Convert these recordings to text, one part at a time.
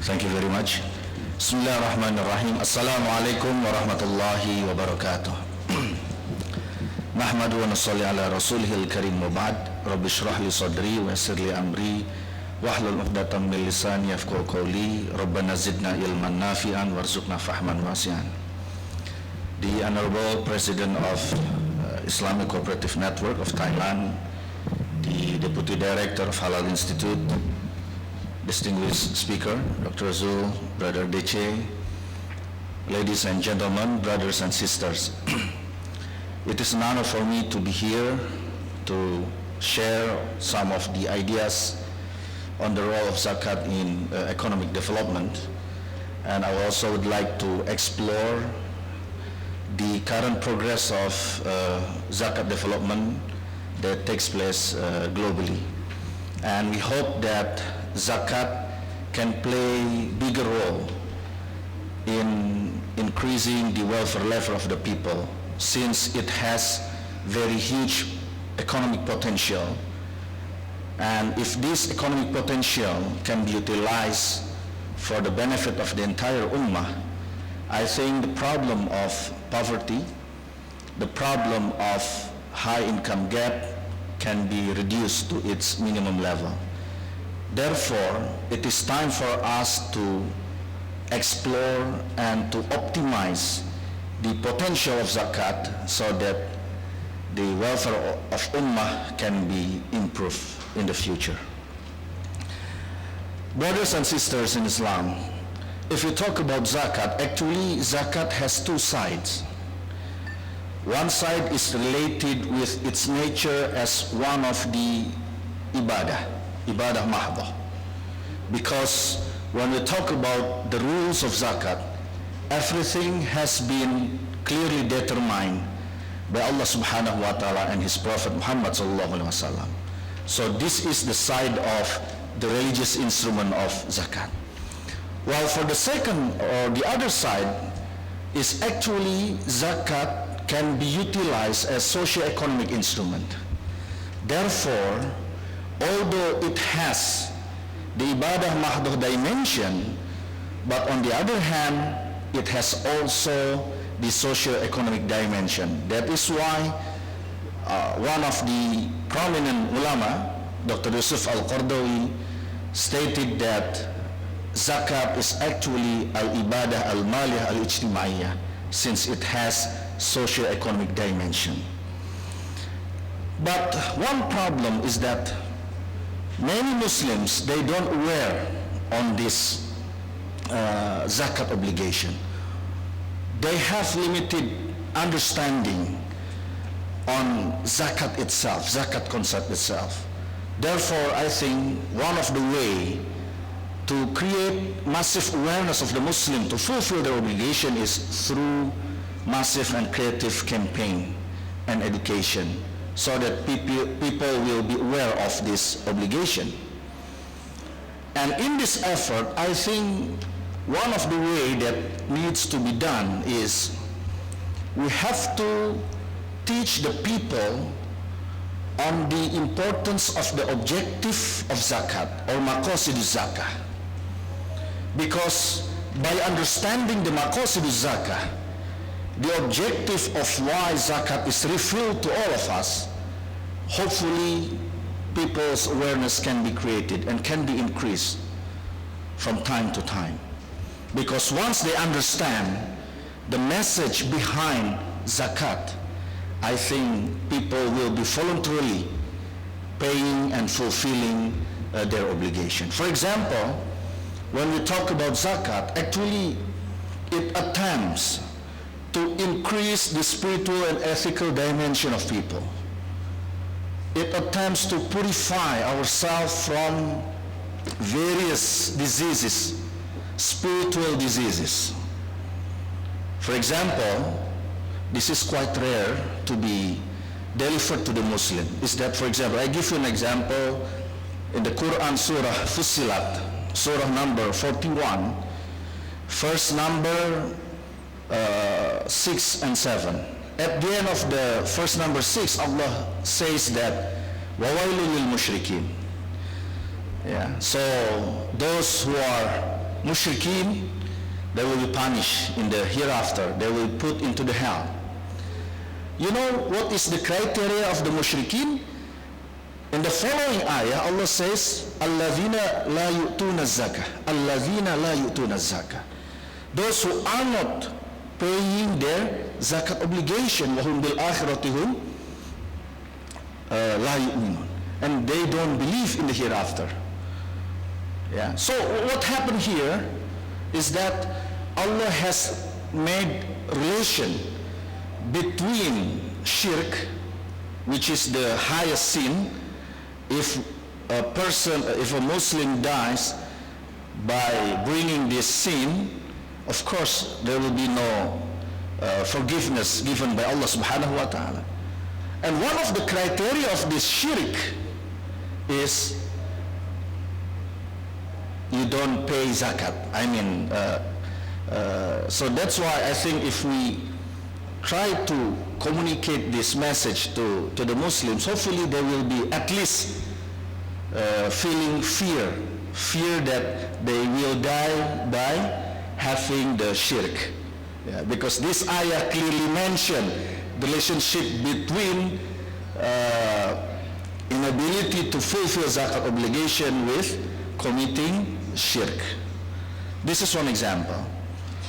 Thank you very much. Bismillahirrahmanirrahim. Assalamualaikum warahmatullahi wabarakatuh. Nahmadu wa nusalli ala rasulihil karim wa ba'd. Rabbi shrah li sadri wa yassir li amri wahlul 'uqdatam min lisani yafqahu qawli. Rabbana zidna ilman nafi'an warzuqna fahman wasi'an. The Honorable President of Islamic Cooperative Network of Thailand, the Deputy Director of Halal Institute, distinguished speaker, Dr. Zul, Brother Dece, ladies and gentlemen, brothers and sisters. It is an honor for me to be here to share some of the ideas on the role of zakat in economic development. And I also would like to explore the current progress of zakat development that takes place globally. And we hope that zakat can play a bigger role in increasing the welfare level of the people, since it has very huge economic potential. And if this economic potential can be utilized for the benefit of the entire ummah, I think the problem of poverty, the problem of high income gap can be reduced to its minimum level. Therefore, it is time for us to explore and to optimize the potential of zakat so that the welfare of ummah can be improved in the future. Brothers and sisters in Islam, if you talk about zakat, actually zakat has two sides. One side is related with its nature as one of the ibadah mahdah. Because when we talk about the rules of zakat, everything has been clearly determined by Allah subhanahu wa ta'ala and His Prophet Muhammad sallallahu alaihi wasallam. So this is the side of the religious instrument of zakat. While for the second or the other side is actually zakat can be utilized as socio-economic instrument. Therefore, although it has the ibadah mahdoh dimension, but on the other hand, it has also the socio-economic dimension. That is why one of the prominent ulama, Dr. Yusuf Al-Qardawi, stated that zakat is actually al-ibadah al-maliyah al-ijtimaiyah, since it has socio-economic dimension. But one problem is that many Muslims, they don't aware on this zakat obligation. They have limited understanding on zakat itself, zakat concept itself. Therefore, I think one of the way to create massive awareness of the Muslim to fulfill their obligation is through massive and creative campaign and education, so that people will be aware of this obligation. And in this effort, I think one of the way that needs to be done is we have to teach the people on the importance of the objective of zakat or maqasid zakah. Because by understanding the maqasid zakah, the objective of why zakat is revealed to all of us, hopefully people's awareness can be created and can be increased from time to time. Because once they understand the message behind zakat, I think people will be voluntarily paying and fulfilling their obligation. For example, when we talk about zakat, actually it attempts to increase the spiritual and ethical dimension of people. It attempts to purify ourselves from various diseases, spiritual diseases. For example, this is quite rare to be delivered to the Muslim. Is that, for example, I give you an example in the Quran Surah Fussilat, Surah number 41, verse number 6 and 7. At the end of the verse number 6, Allah says that وَوَيْلٌ لِلْمُشْرِكِينَ. Yeah. So those who are mushrikeen, they will be punished in the hereafter. They will be put into the hell. You know what is the criteria of the mushrikeen? In the following ayah, Allah says, "Alladhina la yu'tuna zakah." Alladhina la yu'tuna zakah. Those who are not paying their zakat obligation, وَهُمْ بِالْآخِرَةِ هُمْ لَا يُؤْمِنُونَ, and they don't believe in the hereafter. Yeah. So what happened here is that Allah has made relation between shirk, which is the highest sin. If a Muslim dies by bringing this sin, of course there will be no forgiveness given by Allah subhanahu wa ta'ala. And one of the criteria of this shirk is you don't pay zakat. So that's why I think if we try to communicate this message to the Muslims, hopefully they will be at least feeling fear that they will die by having the shirk. Yeah, because this ayah clearly mentioned the relationship between inability to fulfill zakat obligation with committing shirk. This is one example.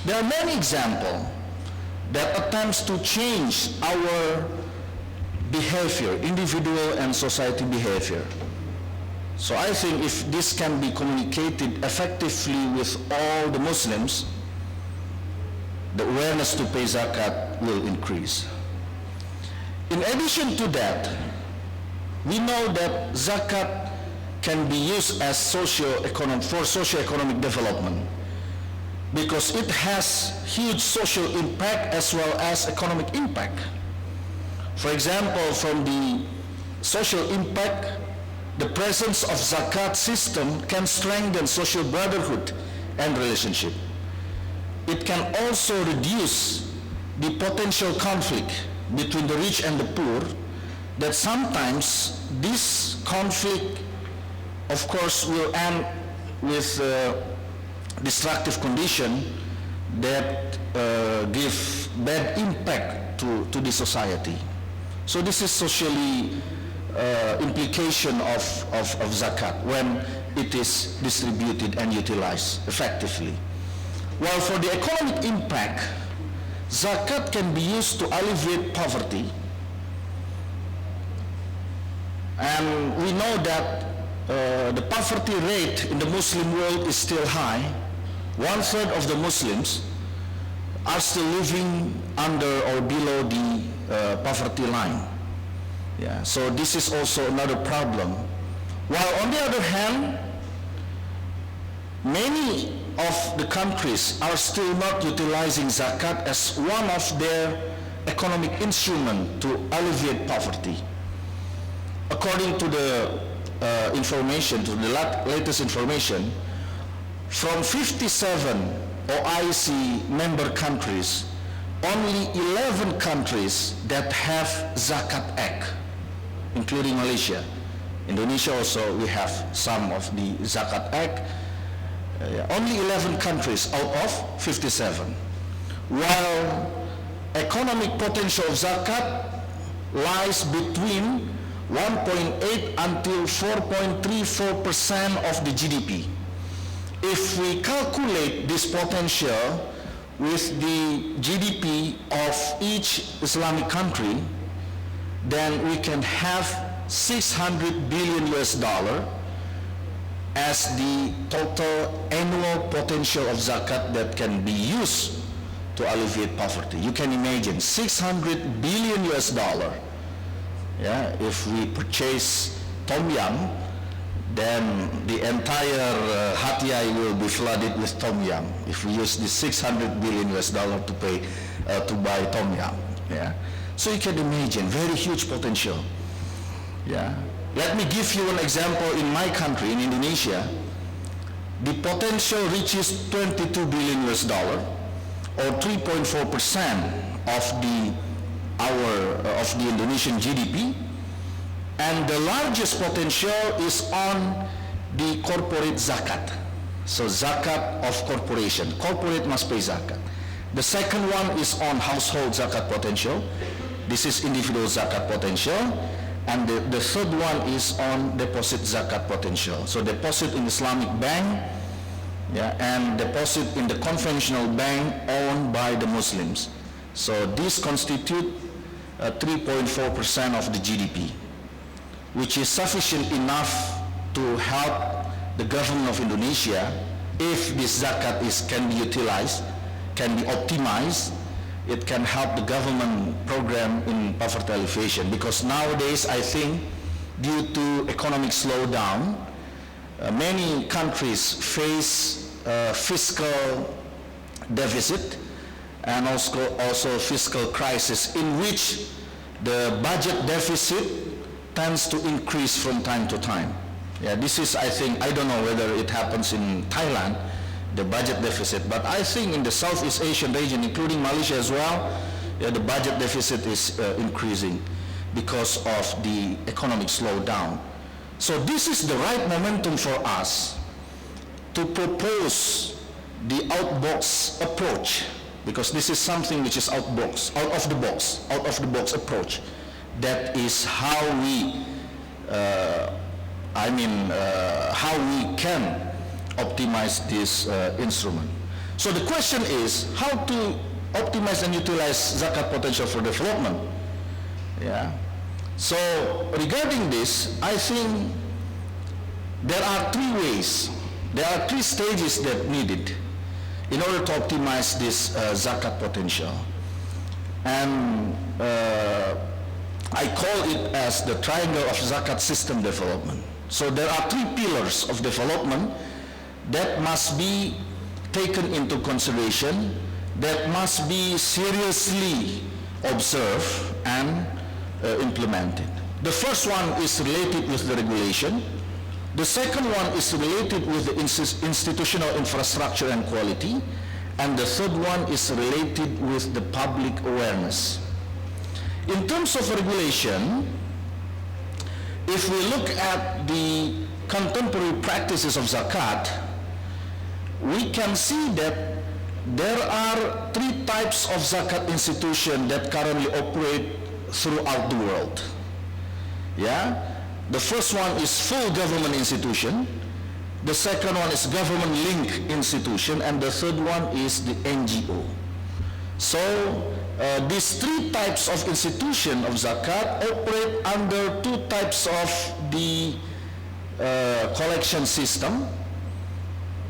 There are many examples that attempts to change our behavior, individual and society behavior. So I think if this can be communicated effectively with all the Muslims, the awareness to pay zakat will increase. In addition to that, we know that zakat can be used as for socio-economic development because it has huge social impact as well as economic impact. For example, from the social impact, the presence of zakat system can strengthen social brotherhood and relationship. It can also reduce the potential conflict between the rich and the poor, that sometimes this conflict, of course, will end with destructive condition that give bad impact to the society. So this is socially implication of zakat when it is distributed and utilized effectively. While for the economic impact, zakat can be used to alleviate poverty. And we know that the poverty rate in the Muslim world is still high. 1/3 of the Muslims are still living under or below the poverty line. Yeah, so this is also another problem. While on the other hand, many of the countries are still not utilizing zakat as one of their economic instruments to alleviate poverty. According to the information, to the latest information, from 57 OIC member countries, only 11 countries that have Zakat Act, including Malaysia. Indonesia also, we have some of the Zakat Act. Only 11 countries out of 57. While economic potential of Zakat lies between 1.8 until 4.34% of the GDP. If we calculate this potential with the GDP of each Islamic country, then we can have $600 billion as the total annual potential of zakat that can be used to alleviate poverty. You can imagine $600 billion. Yeah, if we purchase tom yum, then the entire Hat Yai will be flooded with tom yum if we use the $600 billion to pay to buy tom yum. Yeah, so you can imagine very huge potential. Yeah, let me give you an example. In my country, in Indonesia, the potential reaches $22 billion, or 3.4% of the Indonesian GDP, and the largest potential is on the corporate zakat. So zakat of corporation. Corporate must pay zakat. The second one is on household zakat potential. This is individual zakat potential. And the third one is on deposit zakat potential. So deposit in Islamic bank, yeah, and deposit in the conventional bank owned by the Muslims. So these constitute 3.4% of the GDP, which is sufficient enough to help the government of Indonesia if this zakat can be utilized, can be optimized. It can help the government program in poverty alleviation, because nowadays I think due to economic slowdown, many countries face fiscal deficit and also fiscal crisis, in which the budget deficit tends to increase from time to time. Yeah, this is, I think, I don't know whether it happens in Thailand, the budget deficit, but I think in the Southeast Asian region, including Malaysia as well, yeah, the budget deficit is increasing because of the economic slowdown. So this is the right momentum for us to propose the out-box approach, because this is something which is out of the box approach. That is how we, how we can optimize this instrument. So the question is how to optimize and utilize zakat potential for development. Yeah. So regarding this, I think there are three ways, there are three stages that needed in order to optimize this zakat potential. And I call it as the triangle of zakat system development. So there are three pillars of development that must be taken into consideration, that must be seriously observed and implemented. The first one is related with the regulation. The second one is related with the institutional infrastructure and quality. And the third one is related with the public awareness. In terms of regulation, if we look at the contemporary practices of zakat, we can see that there are three types of zakat institutions that currently operate throughout the world. Yeah? The first one is full government institution. The second one is government-linked institution. And the third one is the NGO. So these three types of institution of zakat operate under two types of the collection system,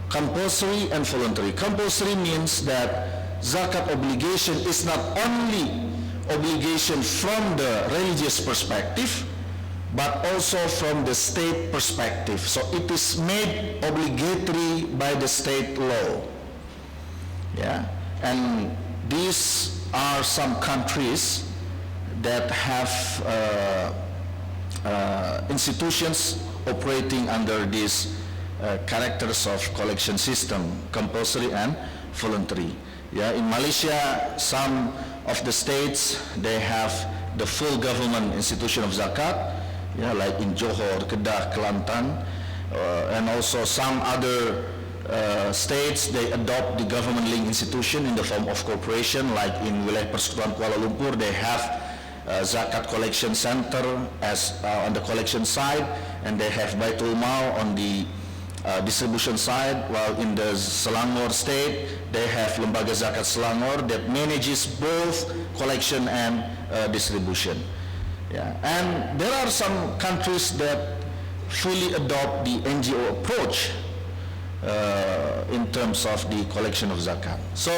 compulsory and voluntary. Compulsory means that zakat obligation is not only obligation from the religious perspective, but also from the state perspective. So it is made obligatory by the state law. Yeah? And these are some countries that have institutions operating under these characters of collection system, compulsory and voluntary. Yeah, in Malaysia, some of the states, they have the full government institution of zakat, yeah, like in Johor, Kedah, Kelantan, and also some other states, they adopt the government-linked institution in the form of corporation, like in Wilayah Persekutuan Kuala Lumpur, they have zakat collection center as on the collection side, and they have Baitul Mal on the distribution side, while in the Selangor state, they have Lembaga Zakat Selangor that manages both collection and distribution. Yeah. And there are some countries that fully adopt the NGO approach in terms of the collection of zakat. So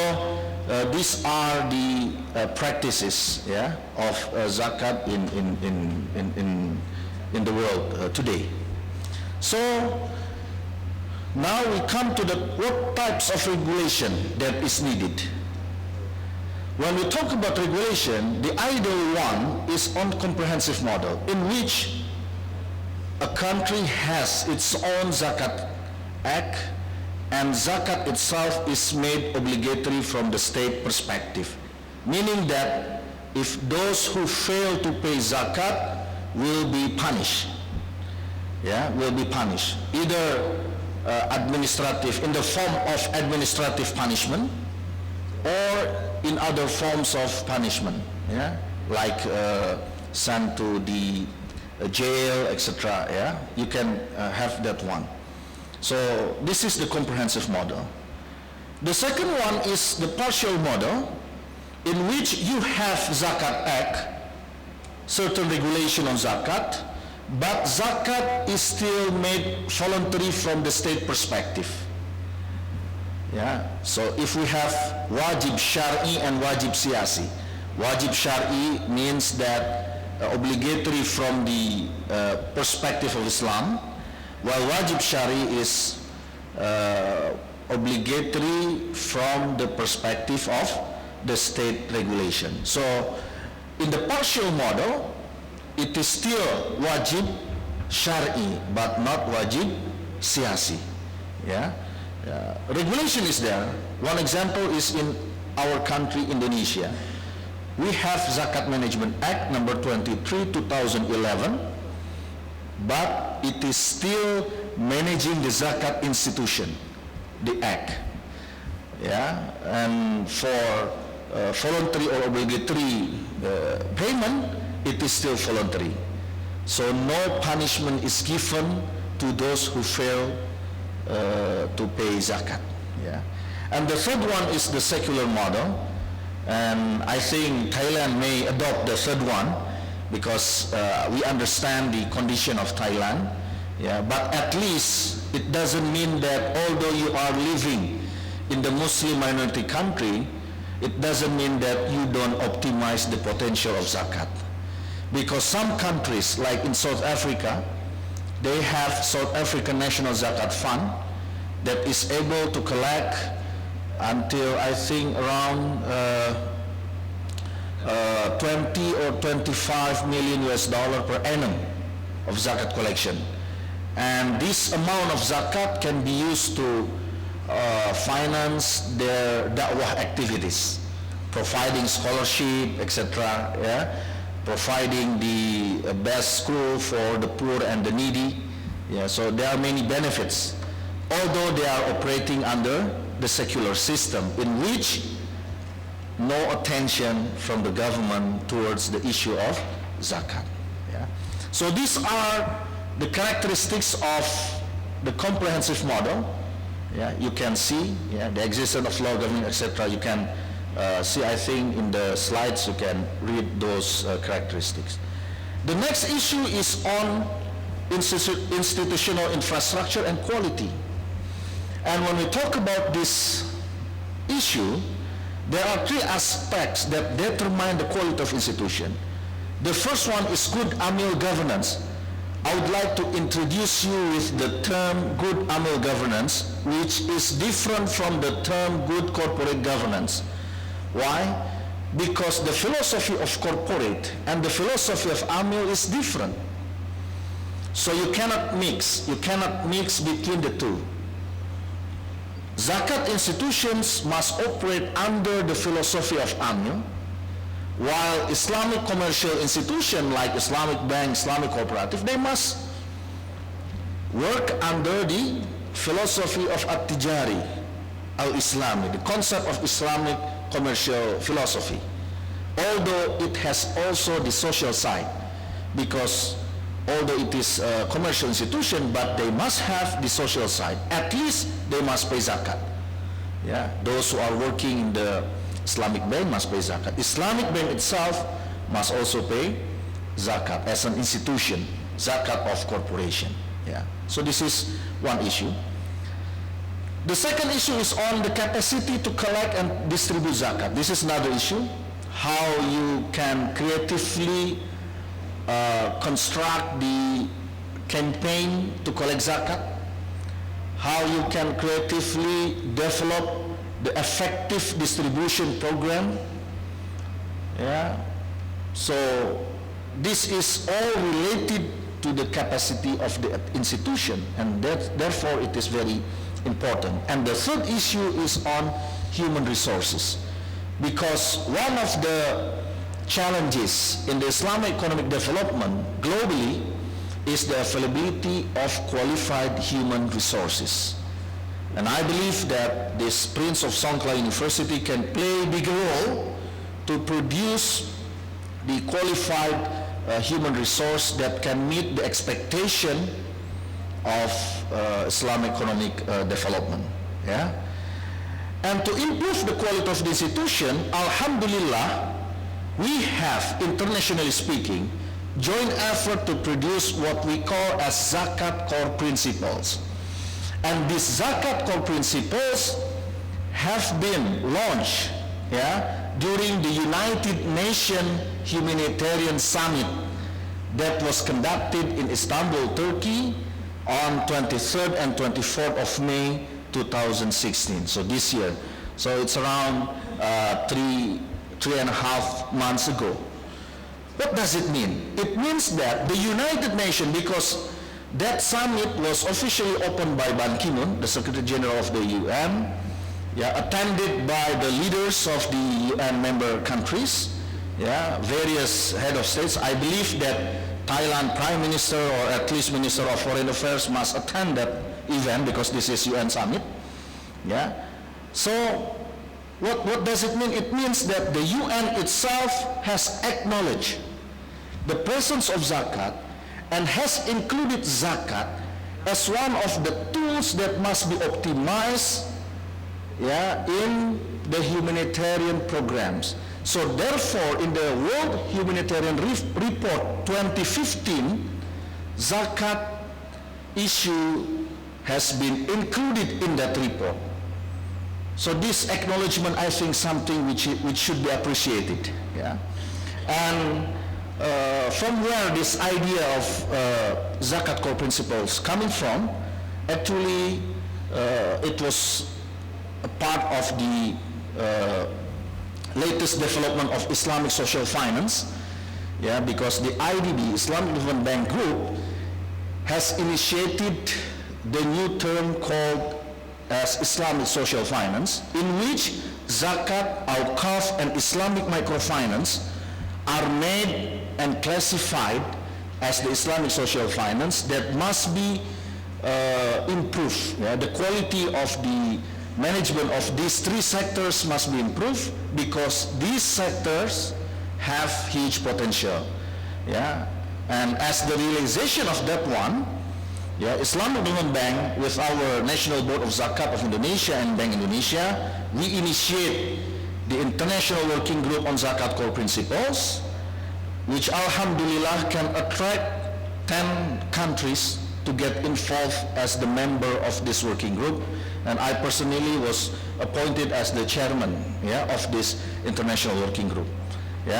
these are the practices, yeah, of zakat in the world today. So now we come to what types of regulation that is needed. When we talk about regulation, the ideal one is on comprehensive model, in which a country has its own zakat act, and zakat itself is made obligatory from the state perspective, meaning that if those who fail to pay zakat will be punished. Yeah, will be punished either administrative, in the form of administrative punishment, or in other forms of punishment, yeah, like sent to the jail, etc. Yeah, you can have that one. So this is the comprehensive model. The second one is the partial model, in which you have Zakat Act, certain regulation on Zakat, but Zakat is still made voluntary from the state perspective. Yeah. So if we have wajib syar'i and wajib siyasi, wajib syar'i means that obligatory from the perspective of Islam, while wajib syar'i is obligatory from the perspective of the state regulation. So in the partial model, it is still wajib syar'i but not wajib siyasi. Yeah. Regulation is there. One example is in our country, Indonesia. We have Zakat Management Act number 23, 2011, but it is still managing the Zakat institution, the act. Yeah, and for voluntary or obligatory payment, it is still voluntary. So no punishment is given to those who fail to pay zakat. Yeah. And the third one is the secular model, and I think Thailand may adopt the third one because we understand the condition of Thailand. Yeah. But at least it doesn't mean that although you are living in the Muslim minority country, it doesn't mean that you don't optimize the potential of zakat. Because some countries, like in South Africa, they have South African National Zakat Fund that is able to collect until I think around 20 or 25 million US dollar per annum of zakat collection. And this amount of zakat can be used to finance their da'wah activities, providing scholarship, etc. Yeah? Providing the best school for the poor and the needy. Yeah, so there are many benefits, although they are operating under the secular system in which no attention from the government towards the issue of zakat. Yeah. So these are the characteristics of the comprehensive model. Yeah, you can see the existence of law, government, etc. You can see, I think in the slides you can read those characteristics. The next issue is on institutional infrastructure and quality. And when we talk about this issue, there are three aspects that determine the quality of institution. The first one is good amil governance. I would like to introduce you with the term good amil governance, which is different from the term good corporate governance. Why? Because the philosophy of corporate and the philosophy of amil is different. So you cannot mix between the two. Zakat institutions must operate under the philosophy of amil, while Islamic commercial institutions like Islamic bank, Islamic cooperative, they must work under the philosophy of at-tijari, al-Islami, the concept of Islamic commercial philosophy, although it has also the social side, because although it is a commercial institution, but they must have the social side. At least they must pay zakat. Yeah, those who are working in the Islamic bank must pay zakat. Islamic bank itself must also pay zakat as an institution, zakat of corporation. Yeah. So this is one issue. The second issue is on the capacity to collect and distribute zakat. This is another issue, how you can creatively construct the campaign to collect zakat, how you can creatively develop the effective distribution program. Yeah. So this is all related to the capacity of the institution, and therefore it is very important. And the third issue is on human resources, because one of the challenges in the Islamic economic development globally is the availability of qualified human resources. And I believe that this Prince of Songkla University can play a big role to produce the qualified human resource that can meet the expectation of Islamic economic development. Yeah? And to improve the quality of the institution, Alhamdulillah, we have, internationally speaking, joint effort to produce what we call as Zakat core principles. And these Zakat core principles have been launched during the United Nations Humanitarian Summit that was conducted in Istanbul, Turkey on 23rd and 24th of May 2016, so this year. So it's around 3.5 months ago. What does it mean? It means that the United Nations, because that summit was officially opened by Ban Ki-moon, the Secretary General of the UN, attended by the leaders of the UN member countries, various head of states. I believe that Thailand Prime Minister or at least Minister of Foreign Affairs must attend that event because this is UN summit. So what does it mean? It means that the UN itself has acknowledged the presence of zakat and has included zakat as one of the tools that must be optimized in the humanitarian programs. So therefore, in the World Humanitarian Report 2015, zakat issue has been included in that report. So this acknowledgement, I think, something which should be appreciated. And from where this idea of zakat core principles coming from, actually it was a part of the latest development of Islamic social finance, because the IDB, Islamic Development Bank Group, has initiated the new term called as Islamic social finance, in which zakat, awqaf, and Islamic microfinance are made and classified as the Islamic social finance that must be improved. The quality of the management of these three sectors must be improved because these sectors have huge potential. And as the realization of that one, Islamic Development Bank with our National Board of Zakat of Indonesia and Bank Indonesia, we initiate the International Working Group on Zakat Core Principles, which alhamdulillah can attract 10 countries to get involved as the member of this working group. And I personally was appointed as the chairman of this international working group.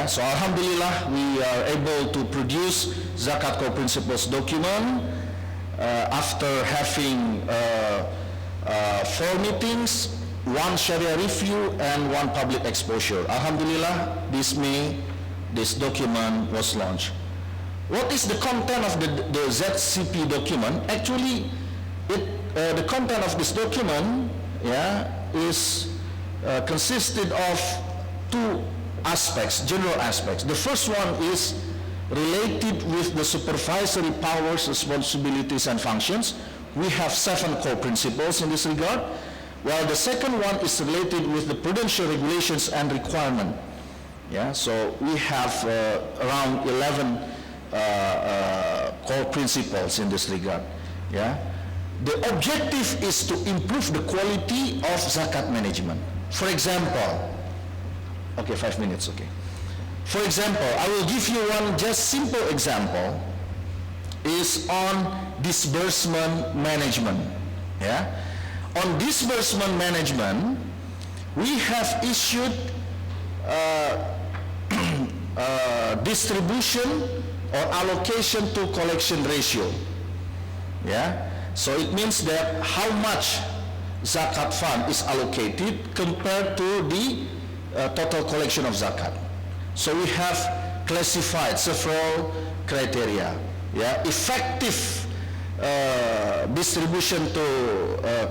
So alhamdulillah, we are able to produce Zakat Core Principles document after having 4 meetings, 1 Sharia review, and 1 public exposure. Alhamdulillah, this May, this document was launched. What is the content of the ZCP document? Actually, the content of this document is consisted of 2 aspects, general aspects. The first one is related with the supervisory powers, responsibilities, and functions. We have 7 core principles in this regard, while the second one is related with the prudential regulations and requirement. So we have around 11 core principles in this regard. The objective is to improve the quality of zakat management. For example, 5 minutes, For example, I will give you one just simple example, is on disbursement management. On disbursement management, we have issued distribution or allocation to collection ratio. So it means that how much zakat fund is allocated compared to the total collection of zakat. So we have classified several criteria. Effective distribution to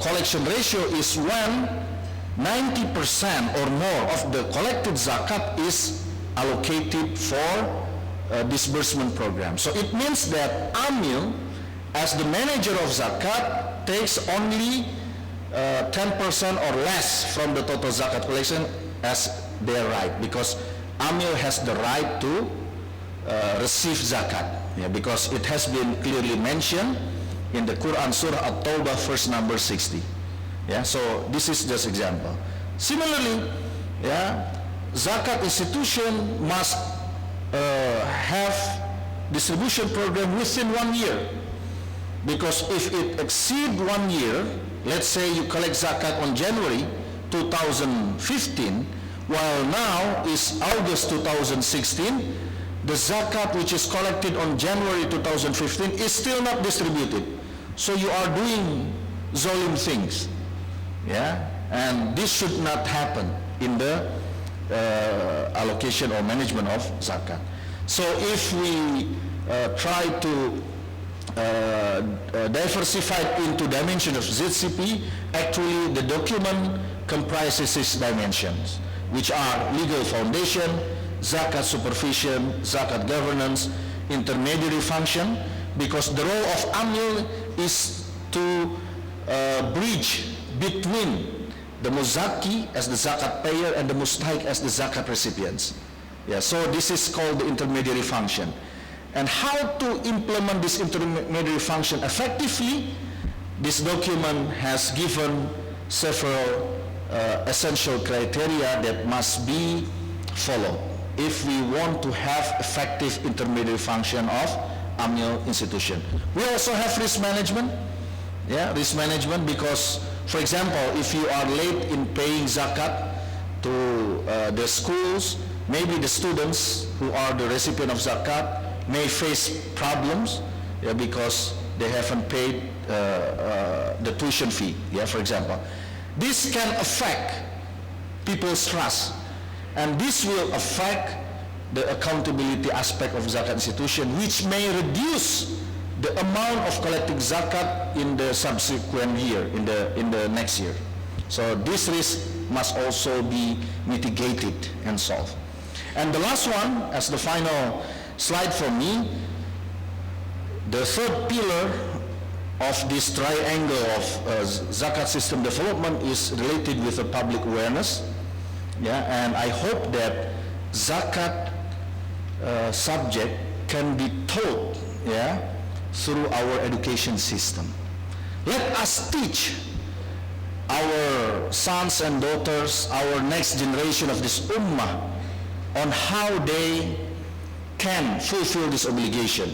collection ratio is when 90% or more of the collected zakat is allocated for disbursement program. So it means that Amil, as the manager of zakat, takes only 10% or less from the total zakat collection as their right, because Amil has the right to receive zakat, because it has been clearly mentioned in the Quran Surah At-Tawbah verse number 60. So this is just example. Similarly, zakat institution must have distribution program within 1 year, because if it exceed 1 year, let's say you collect zakat on January 2015, while now is August 2016, the zakat which is collected on January 2015 is still not distributed. So you are doing zolim things, and this should not happen in the allocation or management of zakat. So if we try to diversify into dimension of ZCP, actually the document comprises 6 dimensions, which are legal foundation, zakat supervision, zakat governance, intermediary function, because the role of Amil is to bridge between the Muzaki as the zakat payer and the Mustahik as the zakat recipients. So this is called the intermediary function. And how to implement this intermediary function effectively, this document has given several essential criteria that must be followed if we want to have effective intermediary function of Amil institution. We also have risk management, risk management, because, for example, if you are late in paying zakat to the schools, maybe the students who are the recipient of zakat may face problems because they haven't paid the tuition fee, for example. This can affect people's trust, and this will affect the accountability aspect of zakat institution, which may reduce the amount of collecting zakat in the subsequent year, in the next year. So this risk must also be mitigated and solved. And the last one, as the final slide for me, the third pillar of this triangle of zakat system development is related with the public awareness. And I hope that zakat subject can be taught through our education system. Let us teach our sons and daughters, our next generation of this ummah, on how they can fulfill this obligation.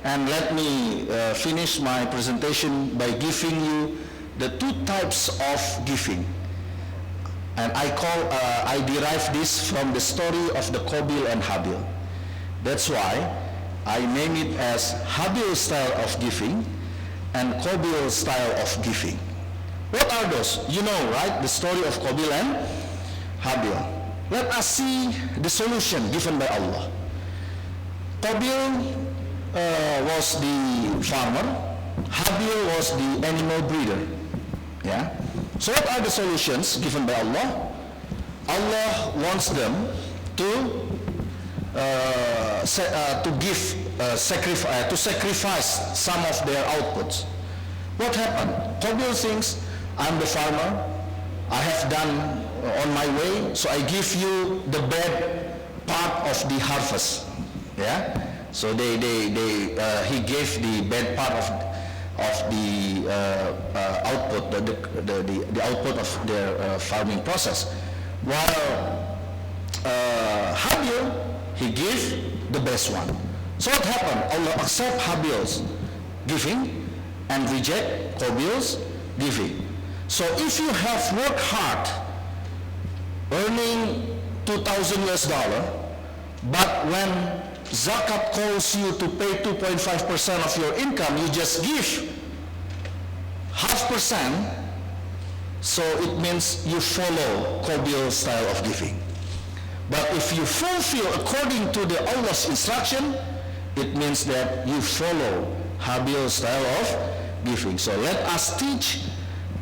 And let me finish my presentation by giving you the 2 types of giving. And I derive this from the story of the Qabil and Habil. That's why I name it as Habil style of giving and Qabil style of giving. What are those? You know, right? The story of Qabil and Habil. Let us see the solution given by Allah. Qabil was the farmer. Habil was the animal breeder. So what are the solutions given by Allah? Allah wants them to sacrifice some of their outputs. What happened? Qabil thinks, I'm the farmer, I have done on my way, so I give you the bad part of the harvest. So he gave the bad part of the output, the output of their farming process, while Habil, he gave the best one. So what happened? Allah accept Habil's giving and reject Qabil's giving. So if you have worked hard, earning $2,000, but when zakat calls you to pay 2.5% of your income, you just give 0.5%, so it means you follow Qabil's style of giving. But if you fulfill according to the Allah's instruction, it means that you follow Habil's style of giving. So let us teach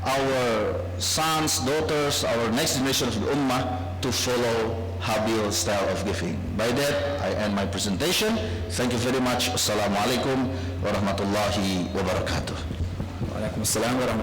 our sons, daughters, our next generation of the Ummah to follow Habil style of giving. By that, I end my presentation. Thank you very much. Assalamualaikum warahmatullahi wabarakatuh. Waalaikumsalam warahmatullahi